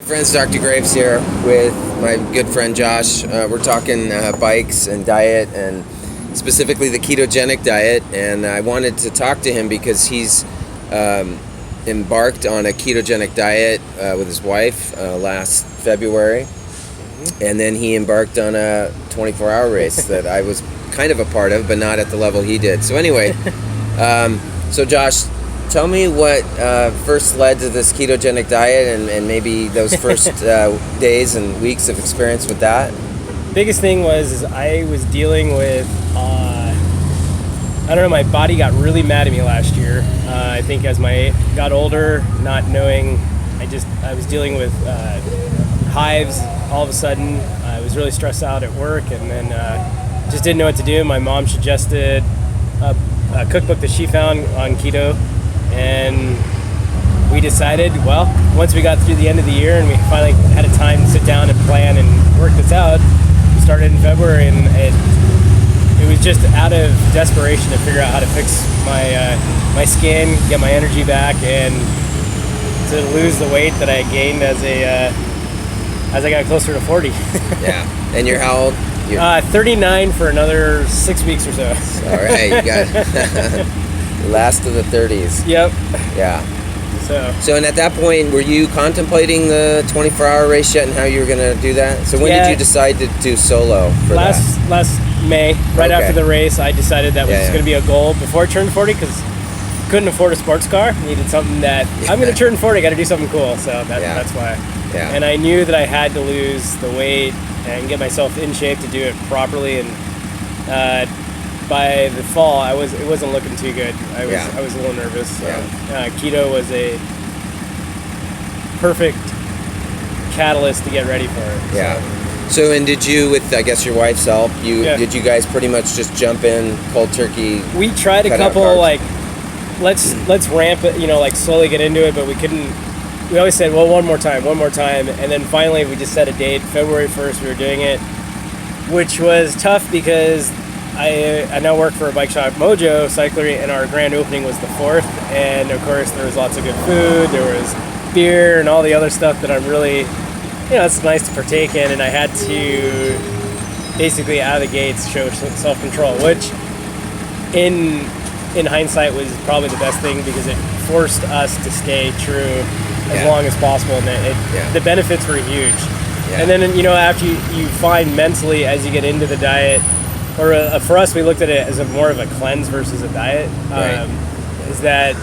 Friends, Dr. Graves here with my good friend Josh. We're talking bikes and diet, and specifically the ketogenic diet. And I wanted to talk to him because he's embarked on a ketogenic diet with his wife last February. And then he embarked on a 24-hour race that I was kind of a part of, but not at the level he did. So anyway, so Josh, tell me what first led to this ketogenic diet and maybe those first days and weeks of experience with that. Biggest thing was I was dealing with, I don't know, my body got really mad at me last year. I think as I got older, not knowing, I was dealing with hives all of a sudden. I was really stressed out at work, and then just didn't know what to do. My mom suggested a cookbook that she found on keto. And we decided, well, once we got through the end of the year and we finally had a time to sit down and plan and work this out, we started in February, and it was just out of desperation to figure out how to fix my skin, get my energy back, and to lose the weight that I gained as I got closer to 40. Yeah. And you're how old? 39 for another 6 weeks or so. All right, you got last of the 30s. Yep. Yeah. So and at that point, were you contemplating the 24-hour race yet and how you were going to do that? So when did you decide to do solo for last May, right after the race, I decided that was going to be a goal before I turned 40, because couldn't afford a sports car. Needed something that I'm going to turn 40. Got to do something cool. So that's why. Yeah. And I knew that I had to lose the weight and get myself in shape to do it properly. And by the fall, it wasn't looking too good. I was a little nervous. So, keto was a perfect catalyst to get ready for it. Yeah. So, and did you, with I guess your wife's help, did you guys pretty much just jump in cold turkey? We tried a couple let's ramp it, slowly get into it, but we couldn't. We always said, well, one more time, and then finally we just set a date, February 1st. We were doing it, which was tough because I now work for a bike shop, Mojo Cyclery, and our grand opening was the 4th, and of course there was lots of good food, there was beer and all the other stuff that I'm really, it's nice to partake in, and I had to basically out of the gates show self-control, which in hindsight was probably the best thing, because it forced us to stay true as long as possible, and the benefits were huge. Yeah. And then, after you find mentally as you get into the diet, or for us, we looked at it as more of a cleanse versus a diet. Is that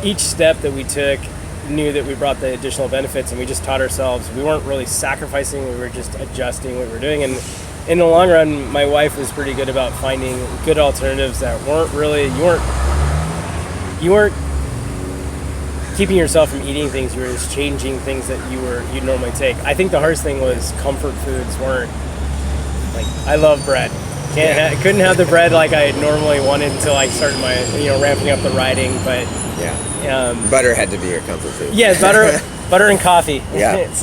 each step that we took knew that we brought the additional benefits, and we just taught ourselves. We weren't really sacrificing; we were just adjusting what we were doing. And in the long run, my wife was pretty good about finding good alternatives that weren't really you weren't keeping yourself from eating things. You were just changing things that you'd normally take. I think the hardest thing was comfort foods weren't. Like, I love bread. Couldn't have the bread like I normally wanted until I started my, ramping up the riding. But butter had to be your comfort food. Yeah, butter and coffee. Yeah.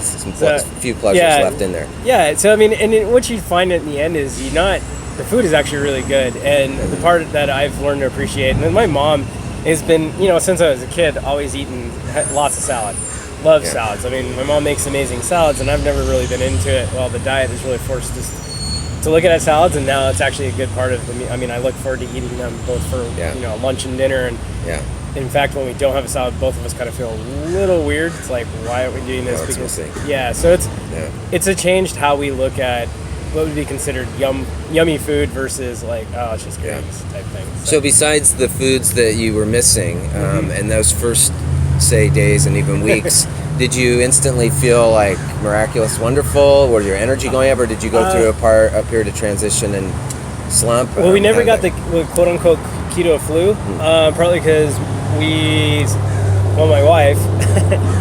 Some few pleasures left in there. Yeah. So I mean, and what you find in the end is the food is actually really good, and the part that I've learned to appreciate. And then my mom has been, since I was a kid, always eaten lots of salad. Love salads. I mean, my mom makes amazing salads, and I've never really been into it. Well, the diet has really forced us to look at salads, and now it's actually a good part of the. I mean, I look forward to eating them both for lunch and dinner. And in fact, when we don't have a salad, both of us kind of feel a little weird. It's like, why aren't we doing this? So it's a changed how we look at what would be considered yummy food versus like, oh, it's just eggs type thing. So besides the foods that you were missing, and those first, say, days and even weeks, did you instantly feel like miraculous, wonderful? Were your energy going up, or did you go through a period of transition and slump? Well, we never got the quote-unquote keto flu, partly because my wife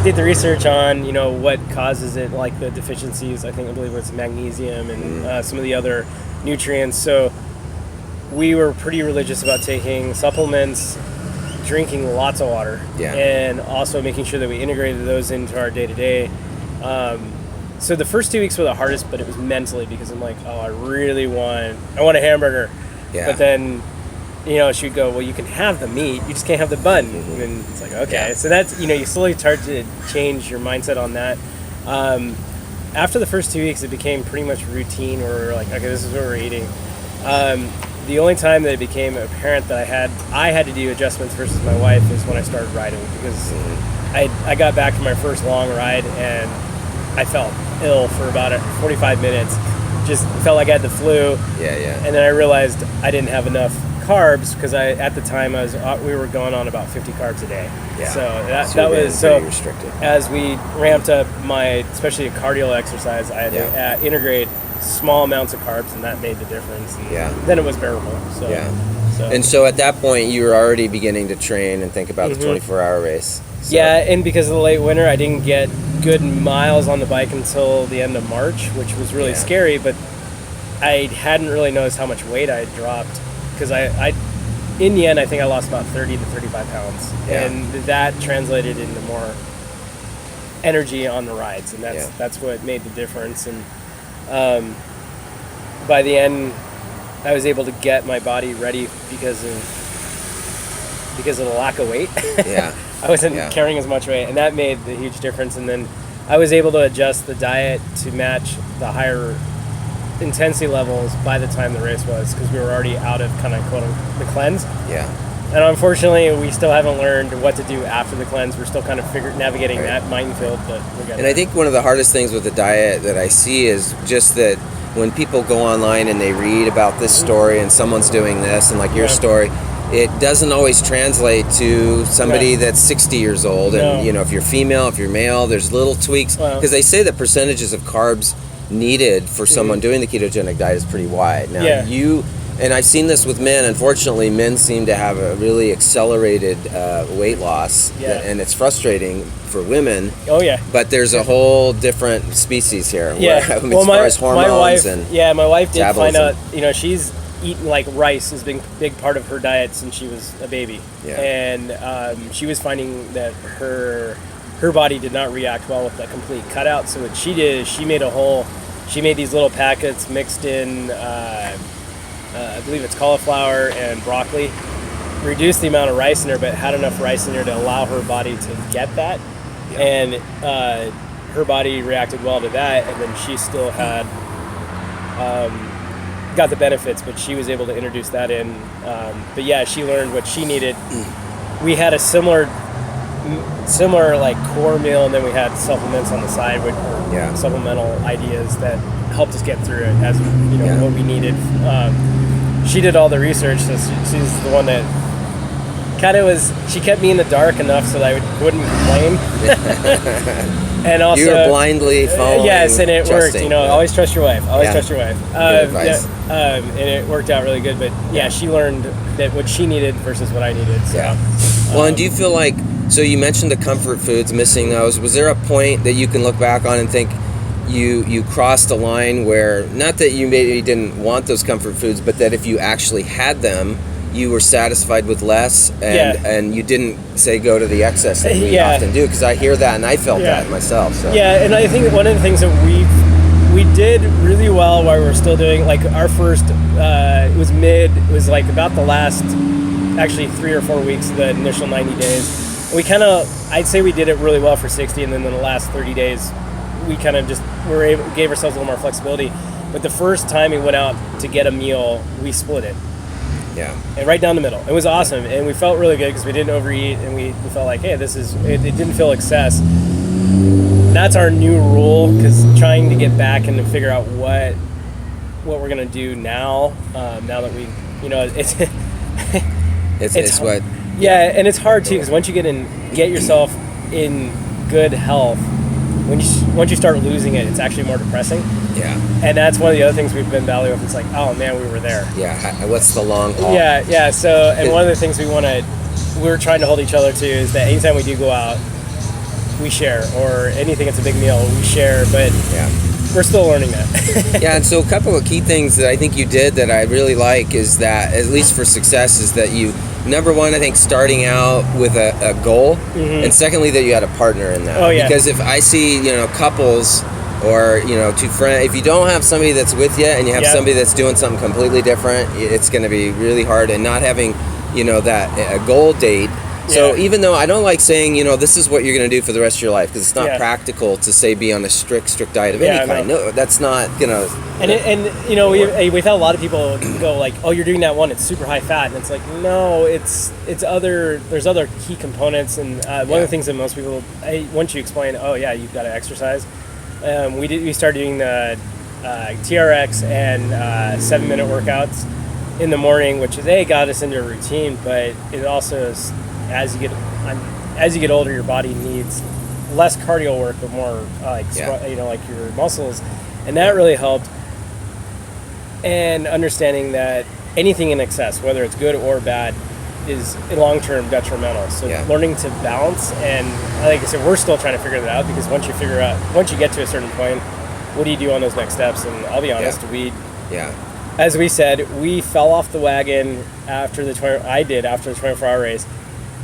did the research on, what causes it, like the deficiencies. I believe it's magnesium and some of the other nutrients. So we were pretty religious about taking supplements, drinking lots of water, and also making sure that we integrated those into our day-to-day. So the first 2 weeks were the hardest, but it was mentally, because I'm like, oh, I want a hamburger. Yeah. But then she'd go, well, you can have the meat, you just can't have the bun. And it's like, okay. Yeah. So that's, you slowly start to change your mindset on that. After the first 2 weeks, it became pretty much routine where we were like, okay, this is what we're eating. The only time that it became apparent that I had to do adjustments versus my wife is when I started riding, because I got back from my first long ride and I felt ill for about 45 minutes. Just felt like I had the flu. Yeah. And then I realized I didn't have enough carbs, because at the time we were going on about 50 carbs a day. Yeah. So that was so restricted. As we ramped up especially a cardio exercise, I had to integrate small amounts of carbs, and that made the difference. And then it was bearable. So, And so at that point, you were already beginning to train and think about the 24-hour race. So. Yeah, and because of the late winter, I didn't get good miles on the bike until the end of March, which was really scary, but I hadn't really noticed how much weight I had dropped, because I in the end, I think I lost about 30 to 35 pounds, and that translated into more energy on the rides, and that's what made the difference. And by the end, I was able to get my body ready because of the lack of weight. I wasn't carrying as much weight, and that made the huge difference. And then I was able to adjust the diet to match the higher intensity levels by the time the race was, because we were already out of kind of the cleanse. And unfortunately, we still haven't learned what to do after the cleanse. We're still kind of navigating that minefield, but we're getting. And I think one of the hardest things with the diet that I see is just that when people go online and they read about this story and someone's doing this, and like your story, it doesn't always translate to somebody that's 60 years old. And if you're female, if you're male, there's little tweaks, because they say the percentages of carbs needed for someone doing the ketogenic diet is pretty wide. Now and I've seen this with men. Unfortunately, men seem to have a really accelerated weight loss, and it's frustrating for women. But there's a whole different species here. As far as hormones my wife did find out. She's eaten like rice has been a big part of her diet since she was a baby, and she was finding that her body did not react well with that complete cutout. So what she did is she made these little packets mixed in I believe it's cauliflower and broccoli, reduced the amount of rice in there, but had enough rice in there to allow her body to get that. And her body reacted well to that, and then she still had got the benefits, but she was able to introduce that in. But she learned what she needed. We had a similar like core meal, and then we had supplements on the side with supplemental ideas that helped us get through it as what we needed. She did all the research, so she's the one that kind of she kept me in the dark enough so that I wouldn't complain. And also, you were blindly following. Yes, and it worked. Always trust your wife. Always trust your wife. Good advice. And it worked out really good. But she learned that what she needed versus what I needed. So. Well, and do you feel like, so you mentioned the comfort foods, missing those. Was there a point that you can look back on and think you crossed a line where, not that you maybe didn't want those comfort foods, but that if you actually had them, you were satisfied with less, and you didn't say go to the excess that we often do? Because I hear that and I felt that myself. So. Yeah, and I think one of the things that we did really well while we were still doing, like our first, it was like about the last, actually 3 or 4 weeks of the initial 90 days. We kind of, I'd say we did it really well for 60, and then in the last 30 days, we kind of just gave ourselves a little more flexibility. But the first time we went out to get a meal, we split it. And right down the middle. It was awesome, and we felt really good because we didn't overeat, and we felt like, hey, it didn't feel excess. That's our new rule, because trying to get back and to figure out what we're gonna do now that we, it's what. Yeah, and it's hard too, because once you get yourself in good health, once you start losing it, it's actually more depressing. And that's one of the other things we've been battling with. It's like, oh man, we were there. What's the long haul? So, and one of the things we're trying to hold each other to is that anytime we do go out, we share, or anything that's a big meal, we share, but we're still learning that. And so a couple of key things that I think you did that I really like is that, at least for success, is that you, number one, I think starting out with a goal, and secondly, that you had a partner in that. Because if I see, couples or two friends. If you don't have somebody that's with you and you have Yep. somebody that's doing something completely different, it's going to be really hard. And not having that a goal date. So Yeah. even though I don't like saying, this is what you're going to do for the rest of your life, because it's not Yeah. practical to say be on a strict diet of Yeah, any kind. No, that's not going to. We've had a lot of people go like, "Oh, you're doing that one; it's super high fat," and it's like, no, it's other. There's other key components, and one of the things that most people, once you explain, oh yeah, you've got to exercise. We started doing the TRX and 7-minute workouts in the morning, which is got us into a routine, but it also is, as you get older, your body needs less cardio work, but more like your muscles, and that really helped. And understanding that anything in excess, whether it's good or bad, is long-term detrimental. So learning to balance, and like I said, we're still trying to figure that out, because once you get to a certain point, what do you do on those next steps? And I'll be honest, as we said, we fell off the wagon after the 24-hour race,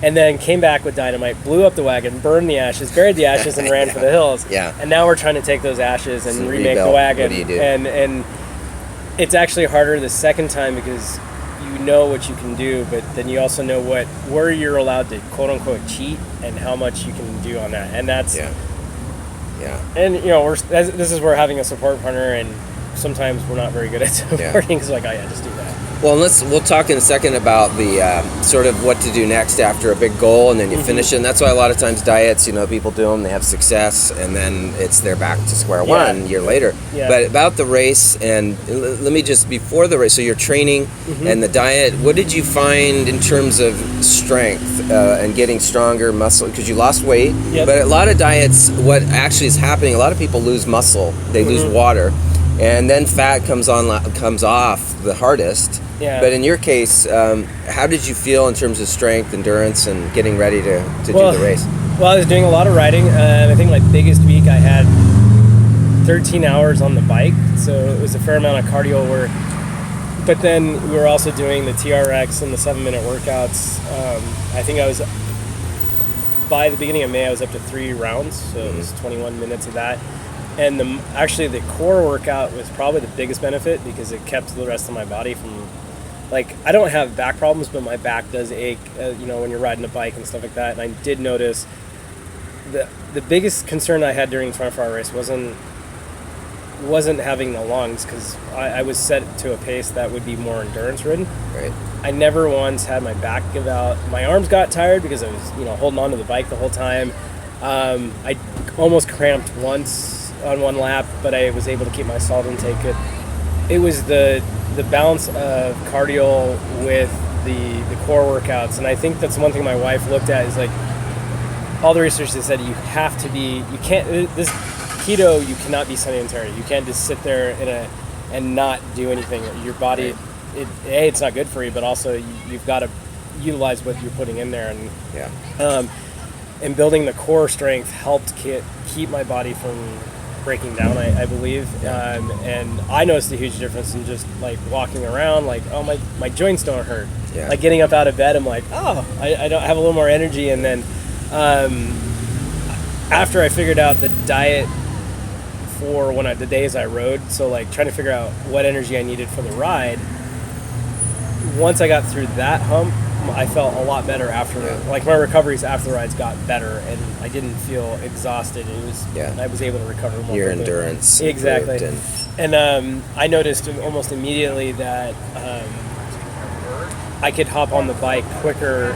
and then came back with dynamite, blew up the wagon, burned the ashes, buried the ashes, and ran for the hills. Yeah. And now we're trying to take those ashes and remake rebuild. the wagon. What do you do? And it's actually harder the second time, because you know what you can do, but then you also know where you're allowed to quote unquote cheat and how much you can do on that. And that's and this is where having a support partner, and sometimes we're not very good at supporting. It's like, just do that. Well, we'll talk in a second about the sort of what to do next after a big goal, and then you finish it. And that's why a lot of times diets, people do them, they have success, and then they're back to square one a year later. Yeah. But about the race, and let me just, before the race, so you're training and the diet, what did you find in terms of strength and getting stronger muscle? Because you lost weight, but a lot of diets, what actually is happening, a lot of people lose muscle, they lose water, and then fat comes off the hardest. Yeah. But in your case, how did you feel in terms of strength, endurance, and getting ready to do the race? Well, I was doing a lot of riding. I think my biggest week I had 13 hours on the bike, so it was a fair amount of cardio work. But then we were also doing the TRX and the 7-minute workouts. I think by the beginning of May, I was up to 3 rounds, so it was 21 minutes of that. And the core workout was probably the biggest benefit, because it kept the rest of my body from, I don't have back problems, but my back does ache, when you're riding a bike and stuff like that. And I did notice the biggest concern I had during the 24-hour race wasn't having the lungs, because I was set to a pace that would be more endurance ridden. Right. I never once had my back give out. My arms got tired because I was, holding on to the bike the whole time. I almost cramped once on one lap, but I was able to keep my salt intake good. It was the balance of cardio with the core workouts, and I think that's one thing my wife looked at, is like, all the research that said this keto, you cannot be sedentary. You can't just sit there and not do anything. Your body, it's not good for you, but also you've got to utilize what you're putting in there. And and building the core strength helped keep my body from breaking down, I believe. And I noticed a huge difference in just walking around, my joints don't hurt. Getting up out of bed, I'm like, I don't have a little more energy. And then after I figured out the diet for the days I rode, so trying to figure out what energy I needed for the ride, once I got through that hump, I felt a lot better after. My recoveries after the rides got better, and I didn't feel exhausted. It was I was able to recover more. Your endurance exactly. And I noticed almost immediately that I could hop on the bike quicker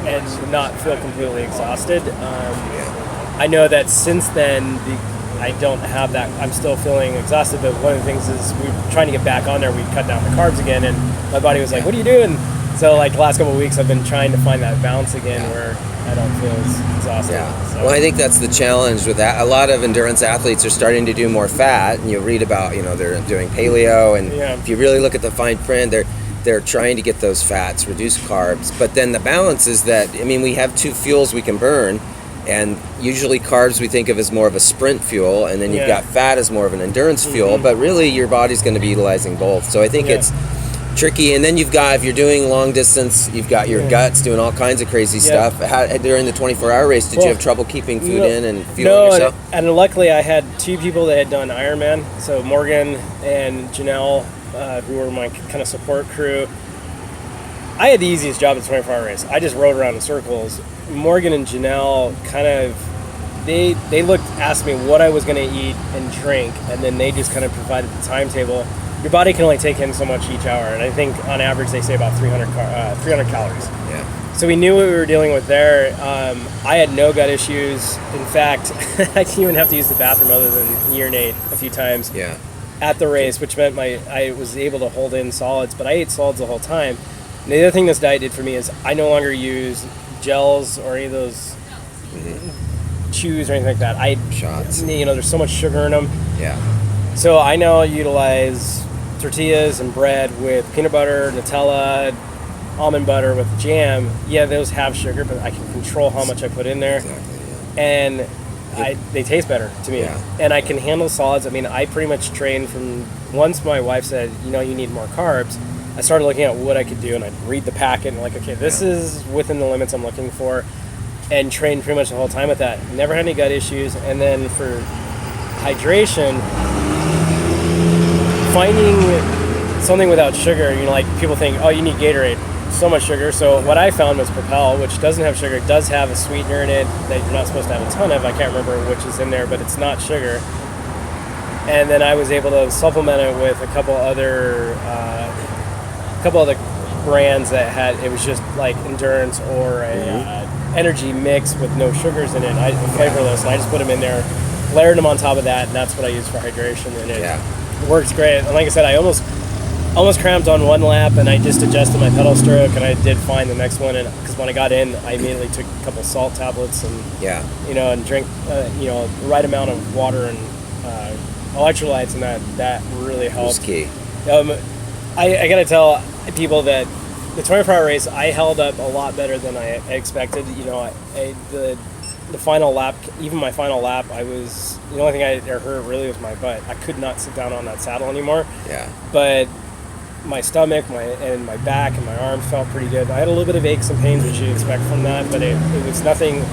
and not feel completely exhausted. I know that since then I don't have that. I'm still feeling exhausted, but one of the things is we were trying to get back on there. We cut down the carbs again, and my body was like, "What are you doing?" So the last couple of weeks, I've been trying to find that balance again where I don't feel as exhausted. So. Well, I think that's the challenge with that. A lot of endurance athletes are starting to do more fat, and you read about, they're doing paleo, and if you really look at the fine print, they're trying to get those fats, reduce carbs. But then the balance is that, we have 2 fuels we can burn, and usually carbs we think of as more of a sprint fuel, and then you've got fat as more of an endurance fuel, but really your body's going to be utilizing both. So I think it's tricky. And then you've got, if you're doing long distance, you've got your guts doing all kinds of crazy stuff. During the 24-hour race, did you have trouble keeping food in and fueling yourself? And luckily I had two people that had done Ironman, so Morgan and Janelle, who were my kind of support crew. I had the easiest job at the 24-hour race. I just rode around in circles. Morgan and Janelle kind of, they asked me what I was going to eat and drink, and then they just kind of provided the timetable. Your body can only take in so much each hour, and I think on average they say about 300 calories. Yeah. So we knew what we were dealing with there. I had no gut issues. In fact, I didn't even have to use the bathroom other than urinate a few times at the race, which meant I was able to hold in solids, but I ate solids the whole time. And the other thing this diet did for me is I no longer use gels or any of those chews or anything like that. Shots. There's so much sugar in them. Yeah. So I now utilize tortillas and bread with peanut butter, Nutella, almond butter with jam. Yeah, those have sugar, but I can control how much I put in there. Exactly, yeah. And they taste better to me. Yeah. And I can handle solids. I mean, I pretty much trained from, once my wife said, you need more carbs, I started looking at what I could do, and I'd read the packet and okay, this is within the limits I'm looking for, and trained pretty much the whole time with that. Never had any gut issues. And then for hydration, finding something without sugar, people think, oh, you need Gatorade, so much sugar. So what I found was Propel, which doesn't have sugar. It does have a sweetener in it that you're not supposed to have a ton of. I can't remember which is in there, but it's not sugar. And then I was able to supplement it with a couple other brands that had, it was just like endurance or a energy mix with no sugars in it. Flavorless, and I just put them in there, layered them on top of that, and that's what I use for hydration. And it works great. And like I said, I almost cramped on one lap, and I just adjusted my pedal stroke, and I did fine the next one. And because when I got in, I immediately took a couple salt tablets and and drank the right amount of water and electrolytes, and that really helped. That's key. I gotta tell people that the 24-hour race, I held up a lot better than I expected. The final lap, even my final lap, the only thing I hurt really was my butt. I could not sit down on that saddle anymore. Yeah. But my stomach, and my back and my arms felt pretty good. I had a little bit of aches and pains, which you'd expect from that, but it was nothing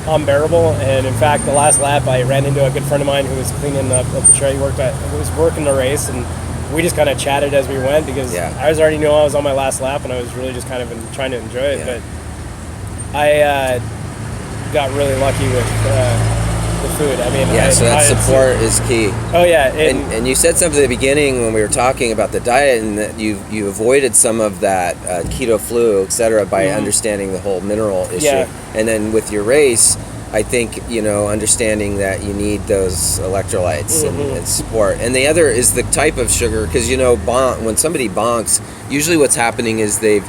unbearable. And in fact, the last lap, I ran into a good friend of mine who was cleaning up the trail. He was working the race, and we just kind of chatted as we went, because I already knew I was on my last lap, and I was really just kind of trying to enjoy it. Yeah. But I got really lucky with the food. I mean, so that support is key. Oh yeah, and you said something at the beginning when we were talking about the diet, and that you avoided some of that keto flu, etc., by understanding the whole mineral issue. Yeah. And then with your race, I think, understanding that you need those electrolytes and support. And the other is the type of sugar, because, when somebody bonks, usually what's happening is they've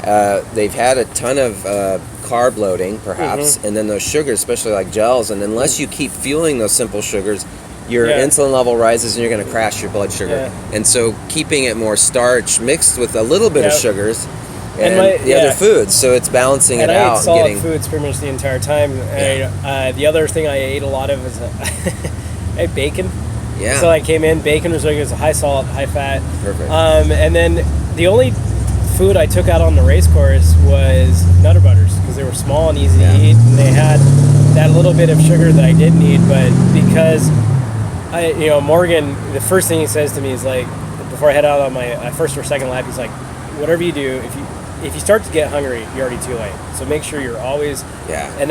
had a ton of carb loading, perhaps, and then those sugars, especially like gels, and unless you keep fueling those simple sugars, your insulin level rises and you're going to crash your blood sugar. Yeah. And so keeping it more starch mixed with a little bit of sugars and other foods, so it's balancing it out. And I ate solid foods pretty much the entire time. Yeah. The other thing I ate a lot of is I ate bacon. Yeah. So I came in, bacon was really good. It was high salt, high fat. Perfect. And then the only food I took out on the race course was Nutter Butters, because they were small and easy to eat, and they had that little bit of sugar that I did need. But because Morgan, the first thing he says to me is like, before I head out on my first or second lap, he's like, whatever you do, if you start to get hungry, you're already too late. So make sure you're always And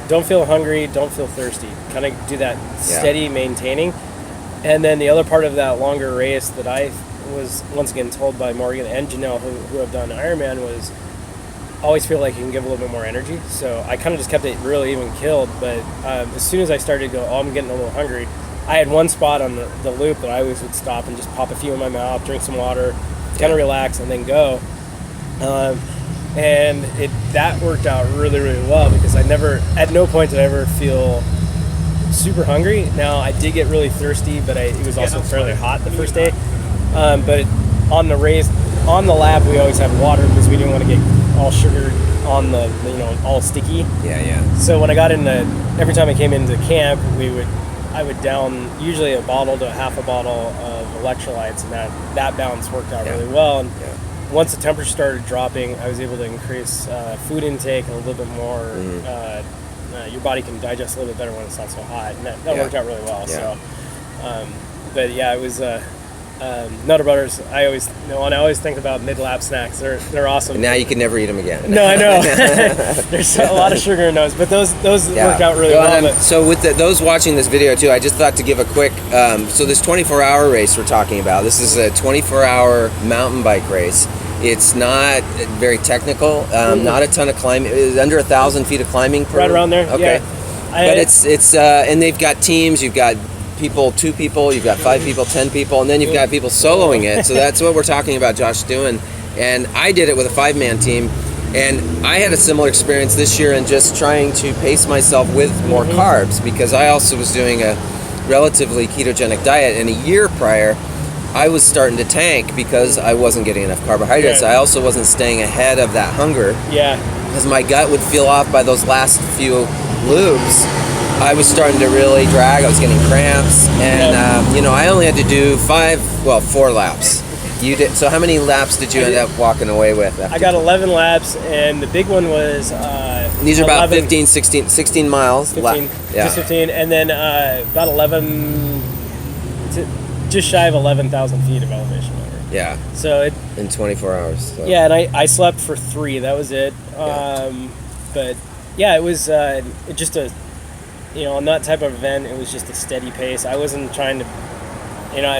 don't feel hungry, don't feel thirsty. Kind of do that steady maintaining. And then the other part of that longer race that I was once again told by Morgan and Janelle, who have done Ironman, was always feel like you can give a little bit more energy. So I kind of just kept it really even killed. But as soon as I started to go, I'm getting a little hungry, I had one spot on the loop that I always would stop and just pop a few in my mouth, drink some water, kind of relax, and then go. And that worked out really, really well, because at no point did I ever feel super hungry. Now, I did get really thirsty, but it was also fairly hot the first day. But on the lap, we always had water, because we didn't want to get all sugar on all sticky. Yeah. So when I got every time I came into camp, we would I would down usually a bottle to a half a bottle of electrolytes, and that balance worked out really well. And once the temperature started dropping, I was able to increase food intake a little bit more. Your body can digest a little bit better when it's not so hot, and that worked out really well. So, but yeah, it was Nutter Butters. I always think about mid-lap snacks. They're awesome. And now you can never eat them again. No, I know. There's a lot of sugar in those, but those worked out really well. So with those watching this video too, I just thought to give a quick. So this 24-hour race we're talking about. This is a 24-hour mountain bike race. It's not very technical. Not a ton of climbing. It's under 1,000 feet of climbing per. Right around there. Okay. Yeah. But it's and they've got teams. You've got people, 2 people, you've got 5 people, 10 people, and then you've got people soloing it. So that's what we're talking about Josh doing. And I did it with a 5-man team, and I had a similar experience this year in just trying to pace myself with more carbs, because I also was doing a relatively ketogenic diet, and a year prior I was starting to tank because I wasn't getting enough carbohydrates. I also wasn't staying ahead of that hunger. Yeah. Because my gut would feel off by those last few loops. I was starting to really drag. I was getting cramps, and I only had to do 4 laps. You did. So how many laps did you end up walking away with? I got 11 laps, and the big one was. These are about 16 miles. 15, just 15, and then about 11, just shy of 11,000 feet of elevation over. Yeah. So in 24 hours. So. Yeah, and I slept for 3. That was it. But yeah, it was just a. On that type of event, it was just a steady pace. I wasn't trying to,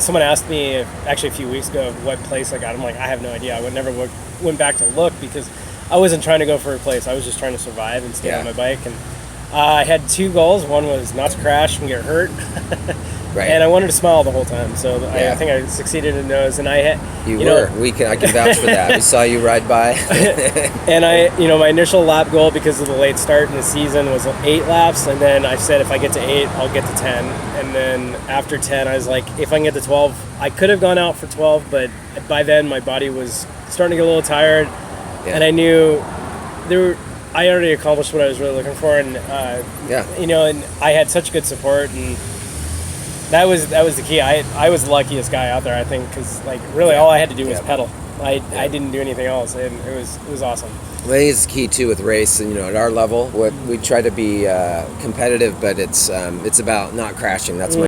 someone asked me actually a few weeks ago what place I got. I'm like, I have no idea. I never went back to look, because I wasn't trying to go for a place. I was just trying to survive and stay on my bike. And I had 2 goals. One was not to crash and get hurt. Right. And I wanted to smile the whole time, so I think I succeeded in those. And I had, I can vouch for that. We saw you ride by. And my initial lap goal, because of the late start in the season, was 8 laps, and then I said if I get to 8, I'll get to 10. And then after 10, I was like, if I can get to 12, I could have gone out for 12, but by then my body was starting to get a little tired, and I knew I already accomplished what I was really looking for, and and I had such good support, and that was the key. I was the luckiest guy out there, I think, because really all I had to do was pedal. I didn't do anything else, and it was awesome. Well, I think it's key too with race, and at our level, we try to be competitive, but it's about not crashing. That's my